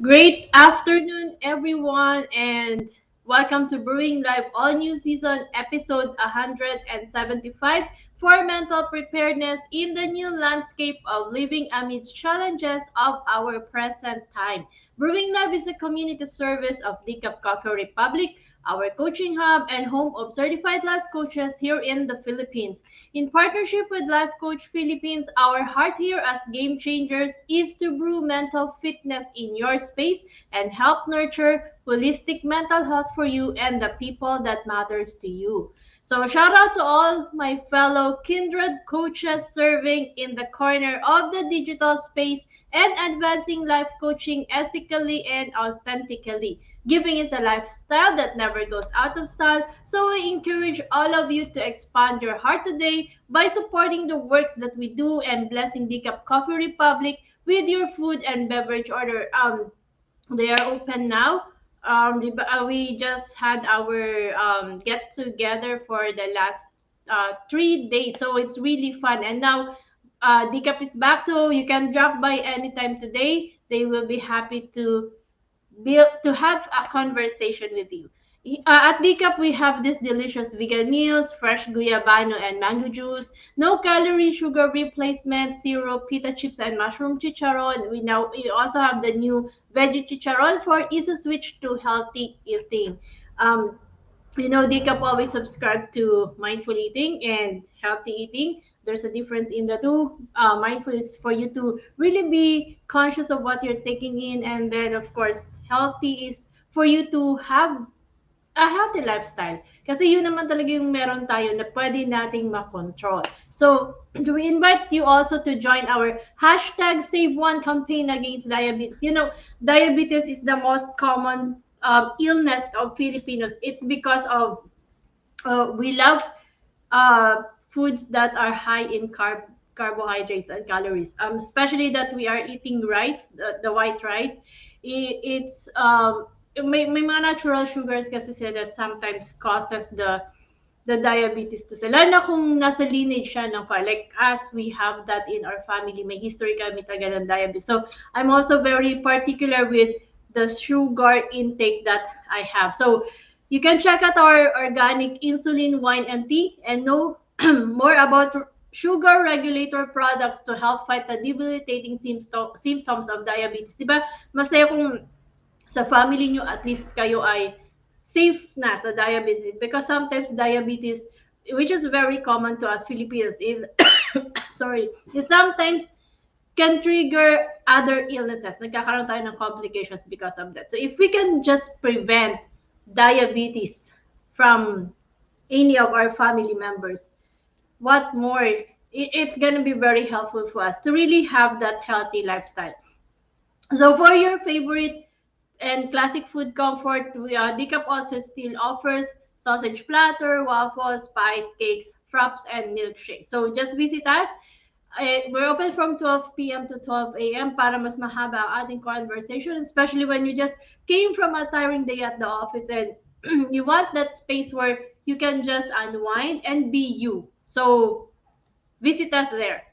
Great afternoon, everyone, and welcome to Brewing Live All New Season, episode 175 for mental preparedness in the new landscape of living amidst challenges of our present time. Brewing Live is a community service of Decaf Coffee Republic, our coaching hub and home of certified life coaches here in the Philippines. In partnership with Life Coach Philippines, our heart here as game changers is to brew mental fitness in your space and help nurture holistic mental health for you and the people that matters to you. So shout out to all my fellow kindred coaches serving in the corner of the digital space and advancing life coaching ethically and authentically. Giving is a lifestyle that never goes out of style, so we encourage all of you to expand your heart today by supporting the works that we do and blessing Decaf Coffee Republic with your food and beverage order. They are open now. We just had our get together for the last 3 days, so it's really fun. And now Decaf is back, so you can drop by anytime today. They will be happy to have a conversation with you. At Decaf, we have these delicious vegan meals, fresh guyabano and mango juice, no calorie sugar replacement, zero pita chips and mushroom chicharron. We also have the new veggie chicharron for easy switch to healthy eating. Um, Decaf always subscribe to mindful eating and healthy eating. There's a difference in the two. Mindful is for you to really be conscious of what you're taking in, and then of course, healthy is for you to have a healthy lifestyle. Kasi yun naman talaga yung meron tayo na pwede nating makontrol. So, we invite you also to join our hashtag Save One campaign against diabetes. Diabetes is the most common illness of Filipinos. It's because of we love foods that are high in carbohydrates and calories. Especially that we are eating rice, the white rice. It's may mga natural sugars kasi sila that sometimes causes the diabetes to sila. Lalo na kung nasa lineage siya ng like us, we have that in our family. May history kami talaga ng diabetes. So, I'm also very particular with the sugar intake that I have. So, you can check out our organic insulin, wine, and tea and know more about sugar regulator products to help fight the debilitating symptoms of diabetes. Diba? Masaya kung sa family nyo at least kayo ay safe na sa diabetes because sometimes diabetes, which is very common to us Filipinos, is sorry, is sometimes can trigger other illnesses. Nagkakaroon tayo ng complications because of that. So if we can just prevent diabetes from any of our family members, what more? It's going to be very helpful for us to really have that healthy lifestyle. So for your favorite and classic food comfort, Decaf also still offers sausage platter, waffles, spice cakes, fraps, and milkshakes. So just visit us. We're open from 12 p.m. to 12 a.m. para mas mahaba ang ating conversation, especially when you just came from a tiring day at the office and you want that space where you can just unwind and be you. So visit us there.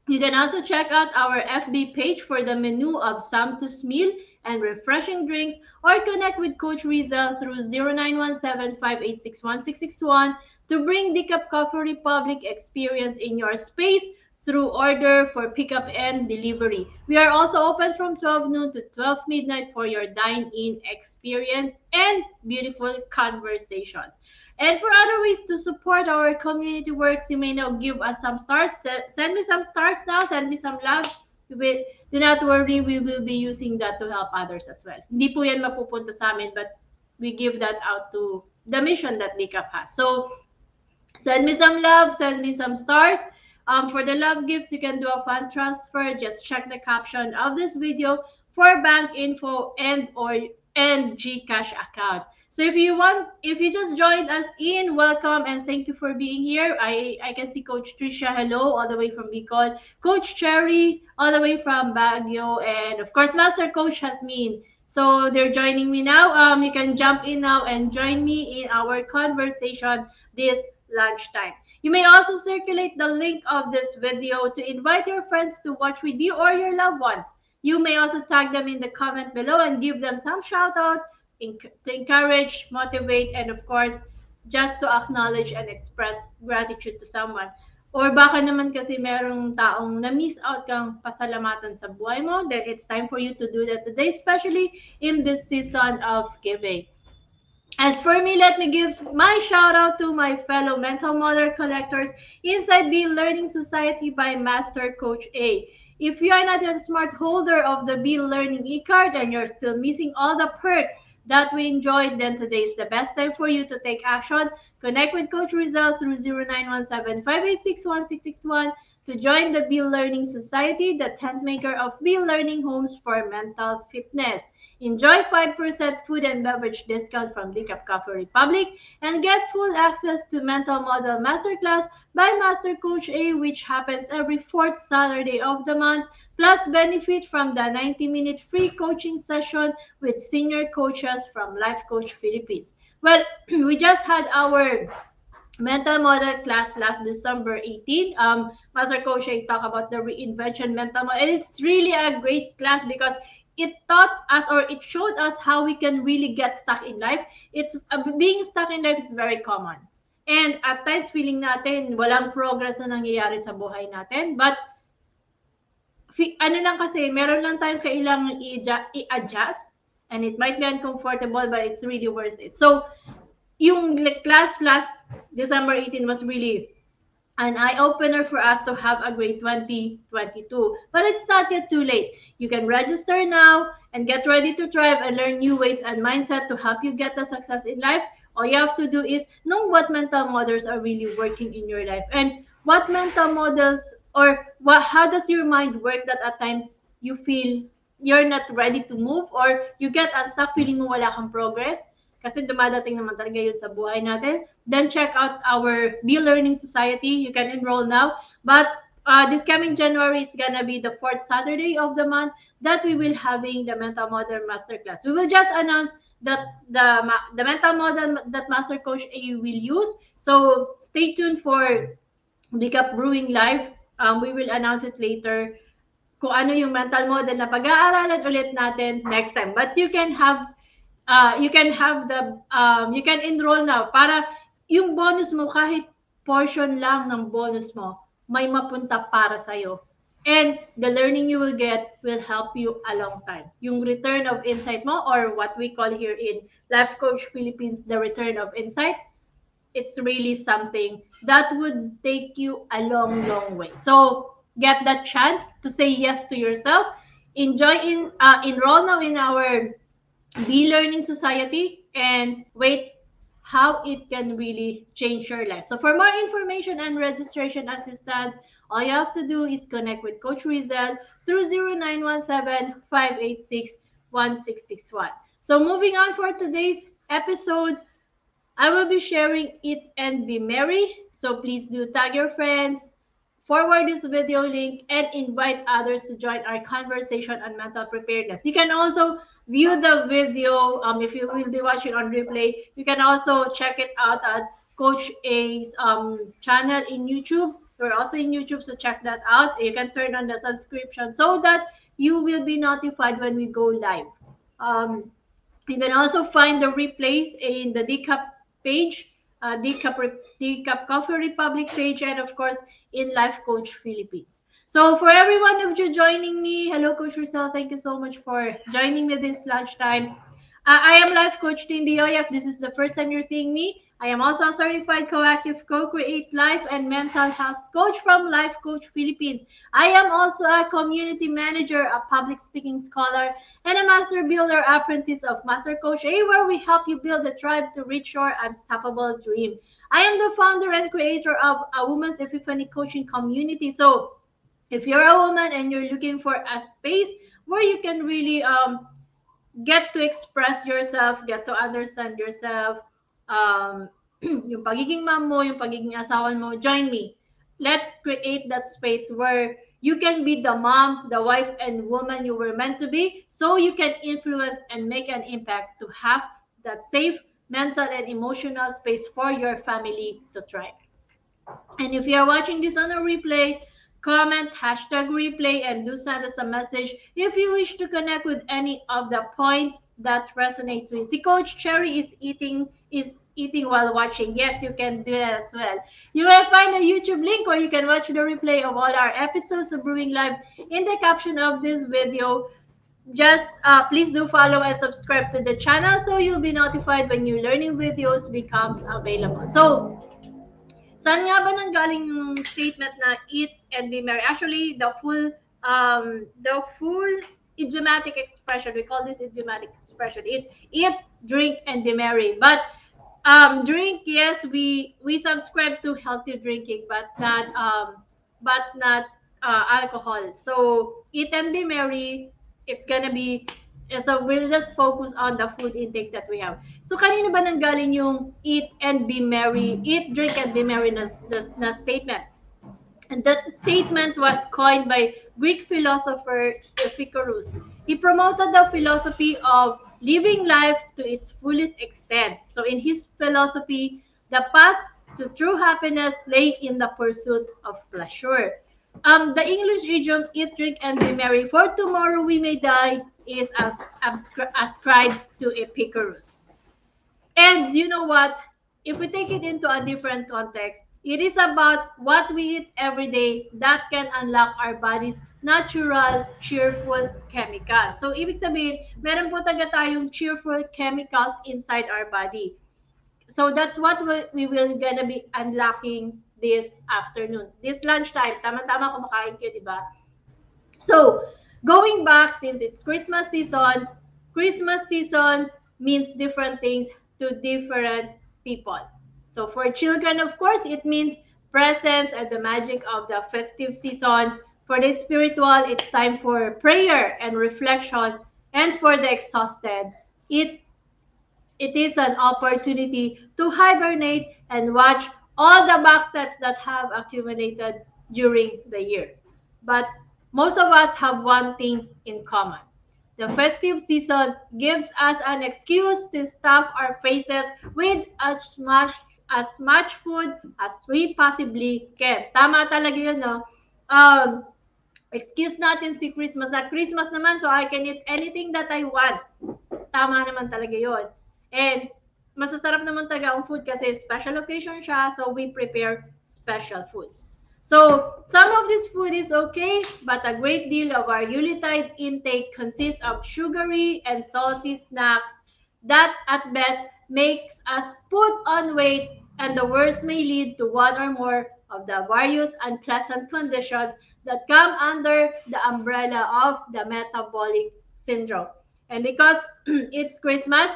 You can also check out our FB page for the menu of Samtus meal and refreshing drinks, or connect with Coach Rezzhel through 0917-586-1661 to bring the Cup Coffee Republic experience in your space through order for pickup and delivery. We are also open from 12 noon to 12 midnight for your dine-in experience and beautiful conversations. And for other ways to support our community works, you may now give us some stars. Send me some stars now. Send me some love. Do not worry, we will be using that to help others as well. Hindi po yan mapupunta sa amin, but we give that out to the mission that Decaf has. So, send me some love, send me some stars. For the love gifts, you can do a fund transfer. Just check the caption of this video for bank info and GCash account. So if you just joined us in, welcome and thank you for being here. I can see Coach Trisha, hello, all the way from Bicol. Coach Cherry, all the way from Baguio, and of course, Master Coach Hasmin. So they're joining me now. You can jump in now and join me in our conversation this lunchtime. You may also circulate the link of this video to invite your friends to watch with you or your loved ones. You may also tag them in the comment below and give them some shout out to encourage, motivate, and of course, just to acknowledge and express gratitude to someone. Or baka naman kasi merong taong na-miss out kang pasalamatan sa buhay mo, then it's time for you to do that today, especially in this season of giving. As for me, let me give my shout out to my fellow mental model collectors inside the Learning Society by Master Coach A. If you are not yet a smart holder of the Be Learning e-card and you're still missing all the perks that we enjoyed, then today is the best time for you to take action. Connect with Coach Rezzhel through 0917-586-1661 to join the Be Learning Society, the tent maker of Be Learning Homes for Mental Fitness. Enjoy 5% food and beverage discount from Decaf Coffee Republic and get full access to Mental Model Masterclass by Master Coach A, which happens every fourth Saturday of the month, plus benefit from the 90-minute free coaching session with senior coaches from Life Coach Philippines. Well, we just had our mental model class last December 18. Master Coach I talked about the reinvention mental model. And it's really a great class because it taught us or it showed us how we can really get stuck in life. It's being stuck in life is very common. And at times feeling natin walang progress na nangyayari sa buhay natin. But ano lang kasi, meron lang tayong kailangan i-adjust and it might be uncomfortable but it's really worth it. So, yung class last December 18 was really an eye-opener for us to have a great 2022. But it's not yet too late. You can register now and get ready to thrive and learn new ways and mindset to help you get the success in life. All you have to do is know what mental models are really working in your life and what mental models or how does your mind work that at times you feel you're not ready to move or you get unstuck feeling mo wala kang progress. Kasi dumadating naman talaga yun sa buhay natin. Then check out our Be Learning Society. You can enroll now. But this coming January, it's gonna be the fourth Saturday of the month that we will having the Mental Model Masterclass. We will just announce that the mental model that Master Coach A will use. So stay tuned for Big Brewing Live. We will announce it later kung ano yung mental model na pag-aaralan ulit natin next time. But you can enroll now para yung bonus mo kahit portion lang ng bonus mo may mapunta para sa'yo. And the learning you will get will help you a long time. Yung return of insight mo or what we call here in Life Coach Philippines, the return of insight, it's really something that would take you a long, long way. So get that chance to say yes to yourself. Enroll now in our Be Learning Society and wait how it can really change your life. So for more information and registration assistance, all you have to do is connect with Coach Rezzhel through 0917-586-1661. So moving on for today's episode, I will be sharing Eat and Be Merry. So please do tag your friends, forward this video link, and invite others to join our conversation on mental preparedness. You can also view the video if you will be watching on replay. You can also check it out at Coach A's channel in YouTube. We're also in YouTube, so check that out. You can turn on the subscription so that you will be notified when we go live. You can also find the replays in the DCAP page, DCAP Coffee Republic page, and of course in Life Coach Philippines. So for every one of you joining me, hello Coach Rezzhel, thank you so much for joining me this lunchtime. I am Life Coach Joya. If this is the first time you're seeing me, I am also a certified co-active co-create life and mental health coach from Life Coach Philippines. I am also a community manager, a public speaking scholar, and a master builder apprentice of Master Coach A, where we help you build a tribe to reach your unstoppable dream. I am the founder and creator of a Women's Epiphany Coaching Community. So if you're a woman and you're looking for a space where you can really get to express yourself, get to understand yourself, yung pagiging mom mo, yung pagiging asawa mo, join me. Let's create that space where you can be the mom, the wife, and woman you were meant to be, so you can influence and make an impact to have that safe mental and emotional space for your family to thrive. And if you're watching this on a replay, comment #replay, and do send us a message if you wish to connect with any of the points that resonates with. Si Coach Cherry is eating while watching. Yes, you can do that as well. You will find a YouTube link where you can watch the replay of all our episodes of Brewing Live in the caption of this video. Just please do follow and subscribe to the channel so you'll be notified when new learning videos becomes available. So, saan nga ba nanggaling yung statement na eat and be merry? Actually, the full idiomatic expression, we call this idiomatic expression, is eat, drink, and be merry. But drink, yes, we subscribe to healthy drinking, but not alcohol. So eat and be merry. It's gonna be so we'll just focus on the food intake that we have. So kanino ba nanggaling yung eat and be merry, eat, drink, and be merry na statement? And that statement was coined by Greek philosopher Epicurus. He promoted the philosophy of living life to its fullest extent. So, in his philosophy, the path to true happiness lay in the pursuit of pleasure. The English idiom "eat, drink, and be merry, for tomorrow we may die" is ascribed to Epicurus. And you know what? If we take it into a different context, it is about what we eat every day that can unlock our body's natural, cheerful chemicals. So, ibig sabihin, meron po taga tayong cheerful chemicals inside our body. So, that's what we will gonna be unlocking this afternoon. This lunchtime, tama-tama kumakain kayo, di ba? So, going back, since it's Christmas season means different things to different people. So, for children, of course, it means presents and the magic of the festive season. For the spiritual, it's time for prayer and reflection. And for the exhausted, it it is an opportunity to hibernate and watch all the box sets that have accumulated during the year. But most of us have one thing in common. The festive season gives us an excuse to stuff our faces with as much food as we possibly can. Tama talaga yun, no? Um, excuse natin si Christmas na Christmas naman, so I can eat anything that I want. Tama naman talaga yon. And masasarap naman talaga ang food kasi special occasion siya, so we prepare special foods. So, some of this food is okay, but a great deal of our Yuletide intake consists of sugary and salty snacks that at best makes us put on weight, and the worst may lead to one or more of the various unpleasant conditions that come under the umbrella of the metabolic syndrome. And because it's Christmas,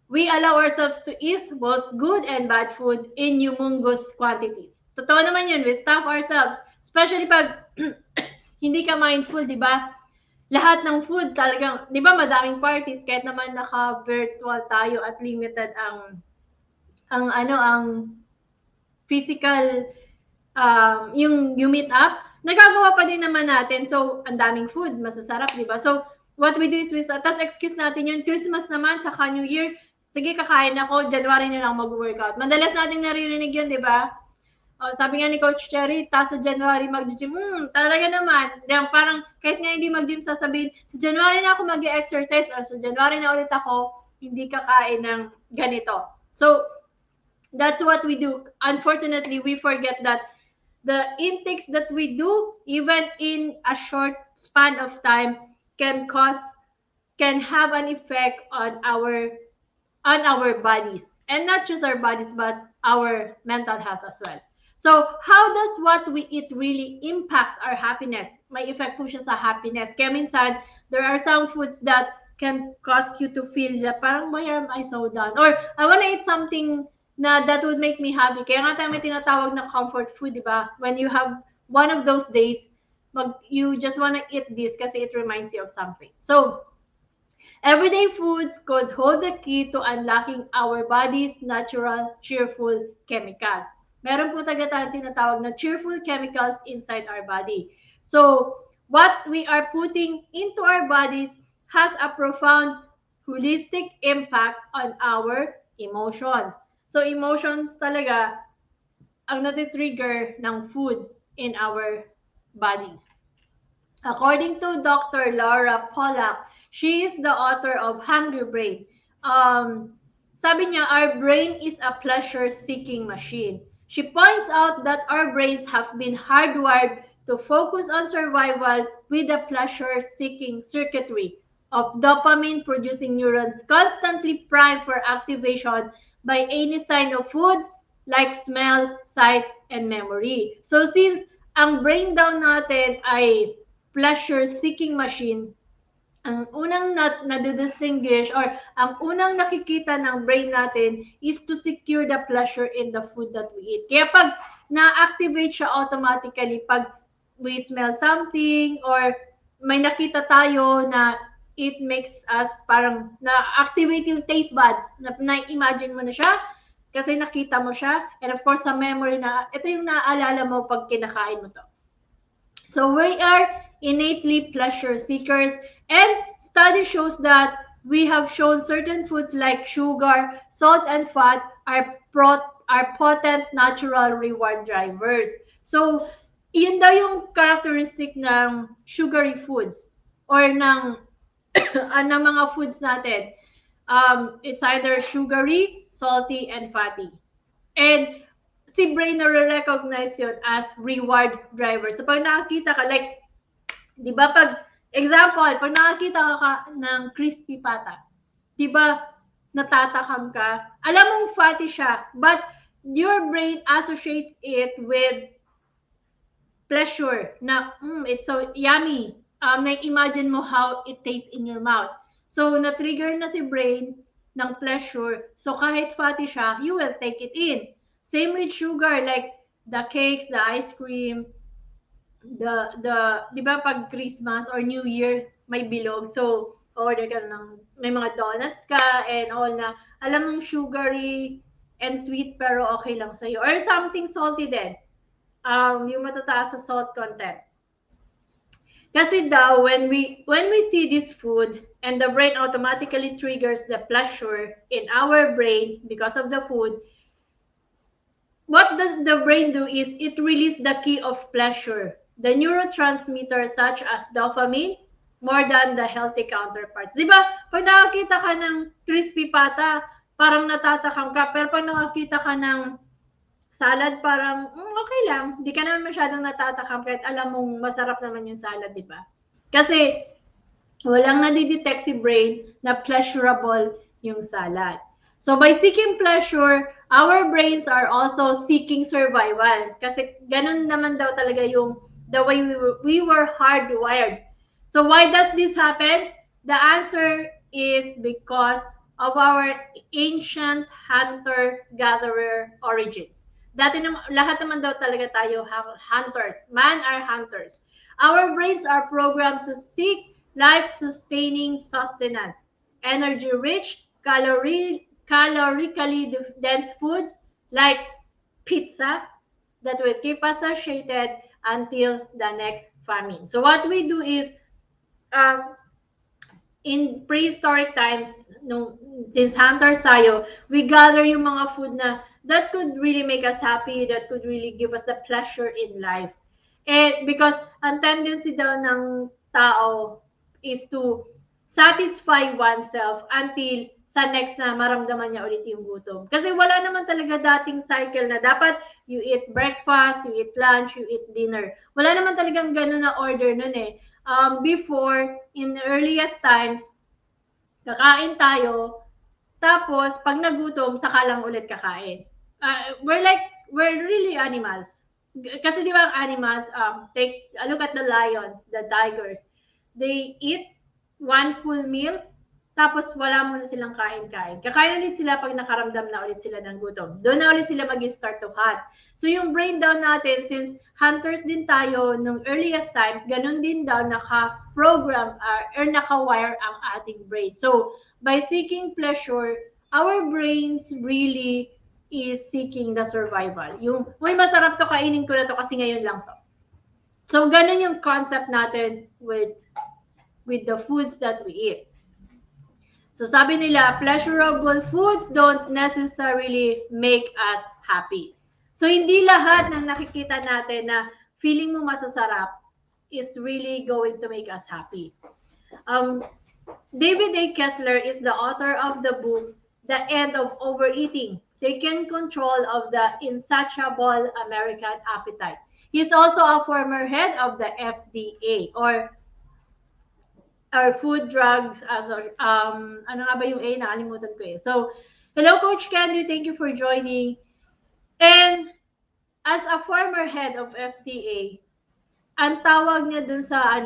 we allow ourselves to eat both good and bad food in humongous quantities. Totoo naman yun, we stuff ourselves. Especially pag hindi ka mindful, di ba? Lahat ng food talagang, di ba madaming parties, kahit naman naka-virtual tayo at limited ang physical, yung meet up, nagagawa pa din naman natin. So, ang daming food, masasarap, di ba? So, what we do is tapos excuse natin yun, Christmas naman, saka New Year, sige, kakain ako, January na lang mag-workout. Madalas natin naririnig yun, di ba? Sabi nga ni Coach Cherry, sa January mag-gym. Talaga naman. Parang kahit nga hindi mag-gym, sasabihin, sa January na ako mag-exercise or sa January na ulit ako, hindi kakain ng ganito. So, that's what we do. Unfortunately, we forget that the intakes that we do, even in a short span of time, can have an effect on our bodies. And not just our bodies, but our mental health as well. So, how does what we eat really impacts our happiness? May effect po siya sa happiness. Kaya minsan, there are some foods that can cause you to feel that parang, why am I so down? Or, I wanna eat something na that would make me happy. Kaya nga tayo may tinatawag na comfort food, di ba? When you have one of those days, you just wanna eat this kasi it reminds you of something. So, everyday foods could hold the key to unlocking our body's natural, cheerful chemicals. Meron po taga tayong tinatawag na cheerful chemicals inside our body. So, what we are putting into our bodies has a profound holistic impact on our emotions. So, emotions talaga, ang natitrigger ng food in our bodies. According to Dr. Laura Pollack, she is the author of Hungry Brain. Sabi niya, our brain is a pleasure-seeking machine. She points out that our brains have been hardwired to focus on survival with a pleasure-seeking circuitry of dopamine-producing neurons constantly primed for activation by any sign of food like smell, sight, and memory. So since ang brain daw natin ay pleasure-seeking machine, ang unang nadidistinguish or ang unang nakikita ng brain natin is to secure the pleasure in the food that we eat. Kaya pag na-activate siya automatically, pag we smell something or may nakita tayo na it makes us parang na-activate yung taste buds, na-imagine mo na siya, kasi nakita mo siya, and of course sa memory na, ito yung naaalala mo pag kinakain mo to. So we are innately pleasure seekers, and study shows that we have shown certain foods like sugar, salt, and fat are potent natural reward drivers. So, yun daw yung characteristic ng sugary foods or ng ng mga foods natin. It's either sugary, salty, and fatty. And si brain na-recognize yun as reward driver. So, pag nakakita ka, like, di ba pag, example, pag nakakita ka ng crispy pata, di ba natatakam ka? Alam mong fatty siya, but your brain associates it with pleasure na, it's so yummy. Na-imagine mo how it tastes in your mouth. So, na-trigger na si brain ng pleasure. So, kahit fatty siya, you will take it in. Same with sugar, like the cakes, the ice cream, di ba pag Christmas or New Year, may bilog. So, order ka ng, may mga donuts ka and all na, alam mong sugary and sweet pero okay lang sa'yo. Or something salty din. Yung matataas sa salt content. Kasi daw, when we see this food and the brain automatically triggers the pleasure in our brains because of the food, what does the brain do is it releases the key of pleasure, the neurotransmitters such as dopamine, more than the healthy counterparts. Di ba? Pag nakakita ka ng crispy pata, parang natatakam ka. Pero pag nakakita ka ng salad, parang okay lang. Di ka naman masyadong natatakam kahit alam mong masarap naman yung salad, di ba? Kasi walang nadidetect si brain na pleasurable yung salad. So by seeking pleasure, our brains are also seeking survival. Kasi ganun naman daw talaga yung the way we were hardwired. So why does this happen? The answer is because of our ancient hunter-gatherer origins. Dati lahat naman daw talaga tayo hunters. Man are hunters. Our brains are programmed to seek life-sustaining sustenance, energy-rich, calorically dense foods like pizza that will keep us satiated until the next famine. So what we do is, in prehistoric times, since hunters tayo, we gather yung mga food na that could really make us happy, that could really give us the pleasure in life. And because ang tendency daw ng tao is to satisfy oneself until sa next na maramdaman niya ulit yung gutom. Kasi wala naman talaga dating cycle na dapat you eat breakfast, you eat lunch, you eat dinner. Wala naman talagang ganun na order nun eh. Before, in the earliest times, kakain tayo, tapos pag nagutom, saka lang ulit kakain. We're really animals. Kasi di ba ang animals, take a look at the lions, the tigers. They eat one full meal, tapos wala muna silang kain-kain. Kakain ulit sila pag nakaramdam na ulit sila ng gutom. Doon na ulit sila mag-start to hunt. So yung brain daw natin, since hunters din tayo nung earliest times, ganun din daw naka-program or naka-wire ang ating brain. So by seeking pleasure, our brains really is seeking the survival. Yung, uy, masarap to, kainin ko na to kasi ngayon lang to. So ganun yung concept natin with the foods that we eat. So sabi nila, pleasurable foods don't necessarily make us happy. So hindi lahat ng nakikita natin na feeling mo masasarap is really going to make us happy. Um, David A. Kessler is the author of the book The End of Overeating, Taking Control of the Insatiable American Appetite. He's also a former head of the FDA or Food Drugs as ano nga ba yung A? Nakalimutan ko eh. So, hello Coach Candy, thank you for joining. And as a former head of FDA, ang tawag niya dun sa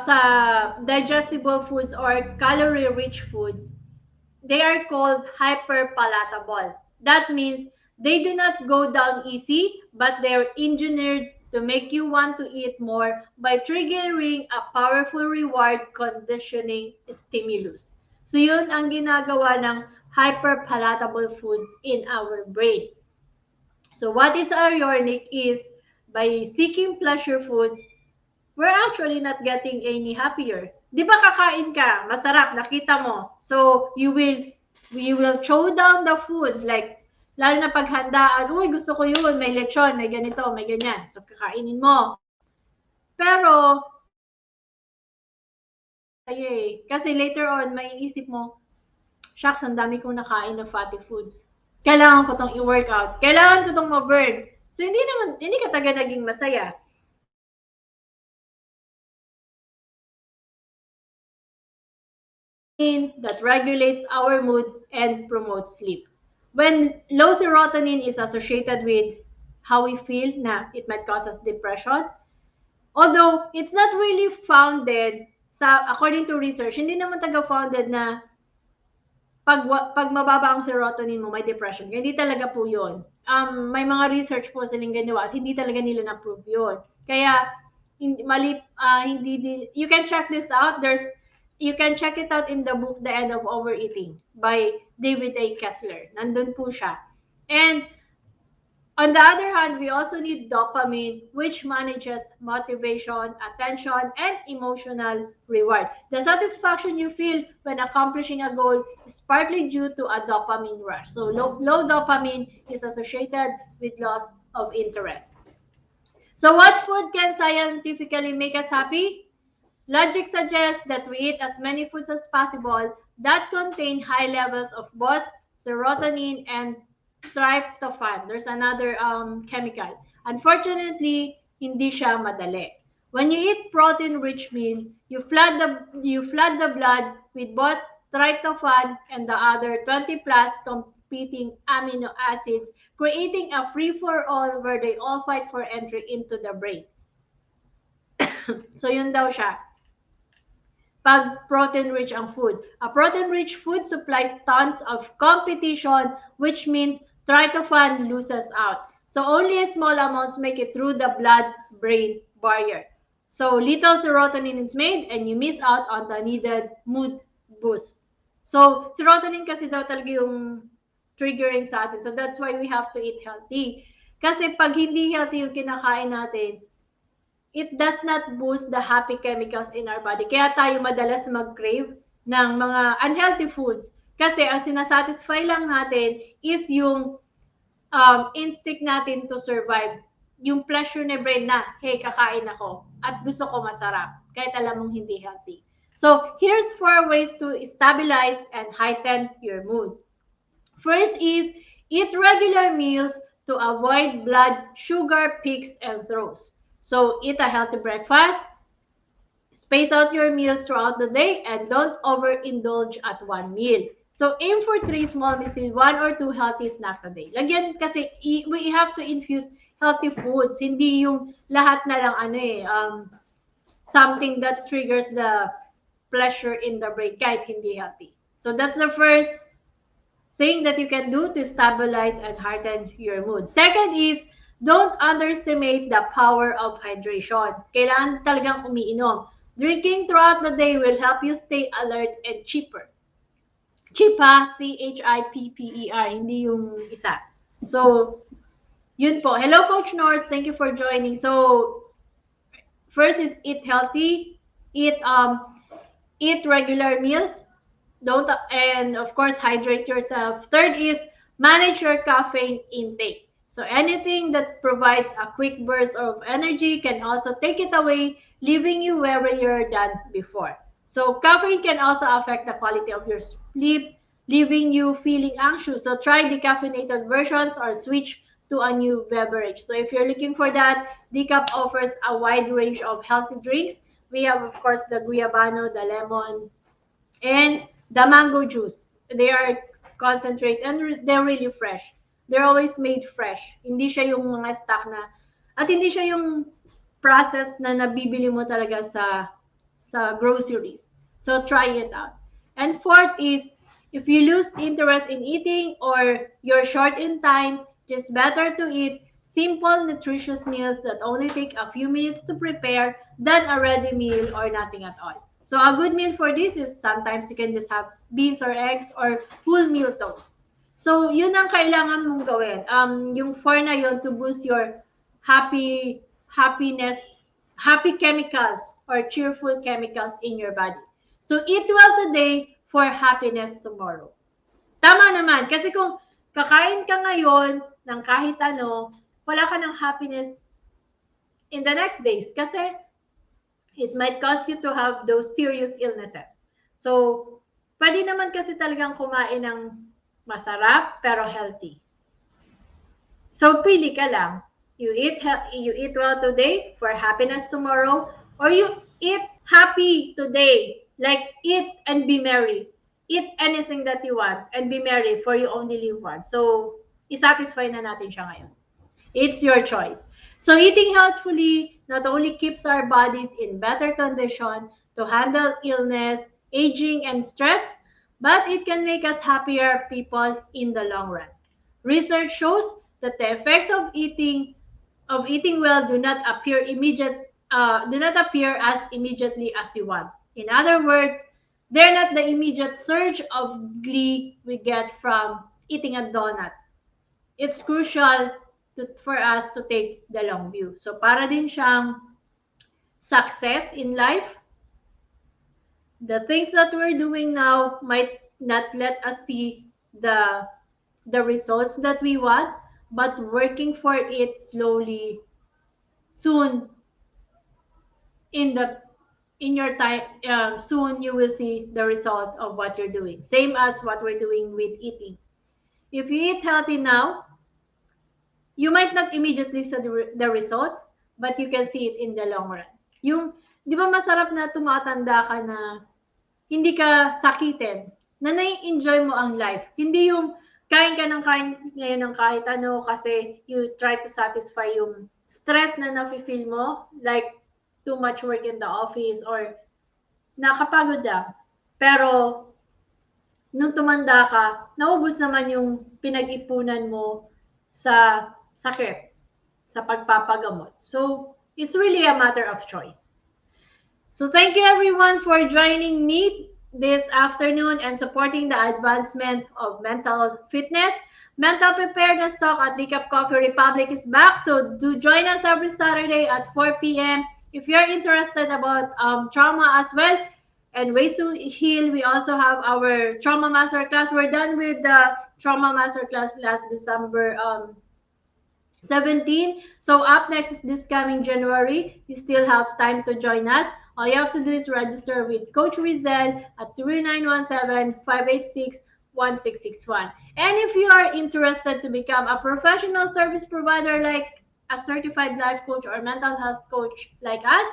sa digestible foods or calorie-rich foods, they are called hyperpalatable. That means they do not go down easy, but they're engineered to make you want to eat more by triggering a powerful reward conditioning stimulus. So yun ang ginagawa ng hyperpalatable foods in our brain. So what is ironic is by seeking pleasure foods, we're actually not getting any happier. Di ba kakain ka, masarap, nakita mo. So, you will chow down the food. Like, lalo na paghandaan, uy, gusto ko yun, may lechon, may ganito, may ganyan. So, kakainin mo. Pero, kasi later on, may isip mo, shucks, ang dami kong nakain ng fatty foods. Kailangan ko tong i-workout. Kailangan ko tong ma-burn. So, hindi ka taga naging masaya. That regulates our mood and promotes sleep. When low serotonin is associated with how we feel, na it might cause us depression. Although it's not really founded according to research, hindi naman taga-founded na pag mababa ang serotonin mo, may depression. Hindi talaga po yun. May mga research po silang ginawa at hindi talaga nila na-prove yun. Kaya, you can check this out. You can check it out in the book, The End of Overeating by David A. Kessler. Nandun po siya. And on the other hand, we also need dopamine, which manages motivation, attention, and emotional reward. The satisfaction you feel when accomplishing a goal is partly due to a dopamine rush. So low dopamine is associated with loss of interest. So what food can scientifically make us happy? Logic suggests that we eat as many foods as possible that contain high levels of both serotonin and tryptophan. There's another chemical. Unfortunately, hindi siya madali. When you eat protein-rich meal, you flood the blood with both tryptophan and the other 20 plus competing amino acids, creating a free-for-all where they all fight for entry into the brain. So yun daw siya. Pag protein-rich ang food. A protein-rich food supplies tons of competition, which means tryptophan loses out. So only small amounts make it through the blood-brain barrier. So little serotonin is made and you miss out on the needed mood boost. So serotonin kasi daw talaga yung triggering sa atin. So that's why we have to eat healthy. Kasi pag hindi healthy yung kinakain natin, it does not boost the happy chemicals in our body. Kaya tayo madalas mag-crave ng mga unhealthy foods. Kasi ang sinasatisfy lang natin is yung instinct natin to survive. Yung pleasure ni brain na, hey, kakain ako at gusto ko masarap. Kahit alam mong hindi healthy. So, here's 4 ways to stabilize and heighten your mood. First is, eat regular meals to avoid blood sugar peaks and throws. So, eat a healthy breakfast, space out your meals throughout the day, and don't overindulge at one meal. So, aim for 3 small meals with 1 or 2 healthy snacks a day. Lagyan kasi, we have to infuse healthy foods. Hindi yung lahat na lang something that triggers the pleasure in the brain kahit hindi healthy. So, that's the first thing that you can do to stabilize and heighten your mood. Second is, don't underestimate the power of hydration. Kailangan talagang umiinom. Drinking throughout the day will help you stay alert and chipper. Chipper, C-H-I-P-P-E-R, hindi yung isa. So, yun po. Hello, Coach North. Thank you for joining. So, first is eat healthy. Eat regular meals. And of course, hydrate yourself. Third is manage your caffeine intake. So anything that provides a quick burst of energy can also take it away, leaving you wherever you're done before. So caffeine can also affect the quality of your sleep, leaving you feeling anxious. So try decaffeinated versions or switch to a new beverage. So if you're looking for that, Decaf offers a wide range of healthy drinks. We have, of course, the guyabano, the lemon, and the mango juice. They are concentrate and they're really fresh. They're always made fresh. Hindi siya yung mga stock na, at hindi siya yung process na nabibili mo talaga sa groceries. So try it out. And fourth is, if you lose interest in eating or you're short in time, it's better to eat simple, nutritious meals that only take a few minutes to prepare than a ready meal or nothing at all. So a good meal for this is sometimes you can just have beans or eggs or full meal toast. So yun ang kailangan mong gawin. Yung four na yun to boost your happiness, happy chemicals or cheerful chemicals in your body. So eat well today for happiness tomorrow. Tama naman. Kasi kung kakain ka ngayon ng kahit ano, wala ka ng happiness in the next days. Kasi it might cause you to have those serious illnesses. So, pwede naman kasi talagang kumain ng masarap pero healthy. So, pili ka lang. You eat well today for happiness tomorrow, or you eat happy today. Like, eat and be merry. Eat anything that you want and be merry, for you only live once. So, isatisfy na natin siya ngayon. It's your choice. So eating healthfully not only keeps our bodies in better condition to handle illness, aging, and stress, but it can make us happier people in the long run. Research shows that the effects of eating well do not appear as immediately as you want. In other words, they're not the immediate surge of glee we get from eating a donut. It's crucial for us to take the long view. So para din siyang success in life, the things that we're doing now might not let us see the results that we want, but working for it slowly, soon in your time, soon you will see the result of what you're doing. Same as what we're doing with eating. If you eat healthy now, you might not immediately see the result, but you can see it in the long run. Yung, di ba masarap na tumatanda ka na hindi ka sakitin, na nai-enjoy mo ang life. Hindi yung kain ka ng kain ngayon ng kahit ano kasi you try to satisfy yung stress na nafe-feel mo, like too much work in the office or nakapagod lang. Pero nung tumanda ka, naubos naman yung pinag-ipunan mo sa sakit, sa pagpapagamot. So, it's really a matter of choice. So, thank you everyone for joining me this afternoon and supporting the advancement of mental fitness. Mental Preparedness Talk at Decaf Coffee Republic is back. So, do join us every Saturday at 4 p.m. If you're interested about trauma as well, and ways to heal, we also have our trauma masterclass. We're done with the trauma masterclass last December 17. So up next is this coming January. You still have time to join us. All you have to do is register with Coach Rezzhel at 0917-586-1661. And if you are interested to become a professional service provider like a certified life coach or mental health coach like us,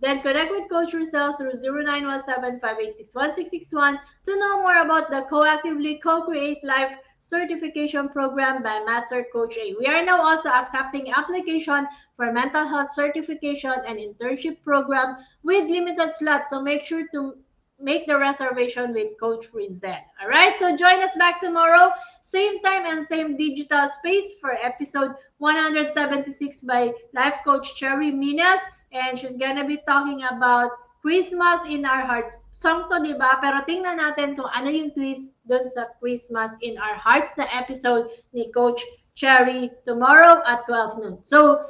then connect with Coach Rezzhel through 0917-586-1661 to know more about the Coactively Co-Create Life Certification Program by Master Coach A. We are now also accepting application for mental health certification and internship program with limited slots. So make sure to make the reservation with Coach Rezzhel. All right, so join us back tomorrow, same time and same digital space for episode 176 by Life Coach Cherry Minas. And she's gonna be talking about Christmas in our hearts. Song to, di ba? Pero tingnan natin kung ano yung twist dun sa Christmas in our hearts na episode ni Coach Cherry tomorrow at 12 noon. So,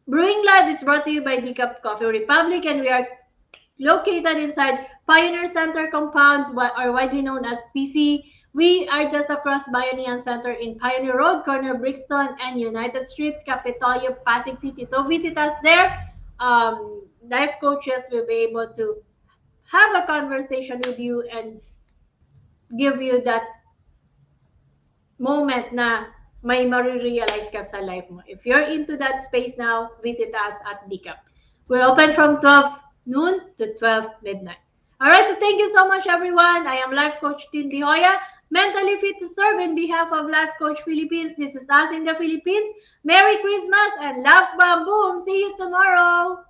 Brewing Live is brought to you by Decaf Coffee Republic, and we are located inside Pioneer Center Compound, or widely known as PC, We are just across Bayanihan Center in Pioneer Road, corner Brixton and United Streets, Capitolio, Pasig City. So visit us there. Life coaches will be able to have a conversation with you and give you that moment na may marirealize ka sa life mo. If you're into that space now, visit us at DCAP. We're open from 12 noon to 12 midnight. All right, so thank you so much, everyone. I am Life Coach Tindy Joya, mentally fit to serve in behalf of Life Coach Philippines. This is us in the Philippines. Merry Christmas and love, bam, boom. See you tomorrow.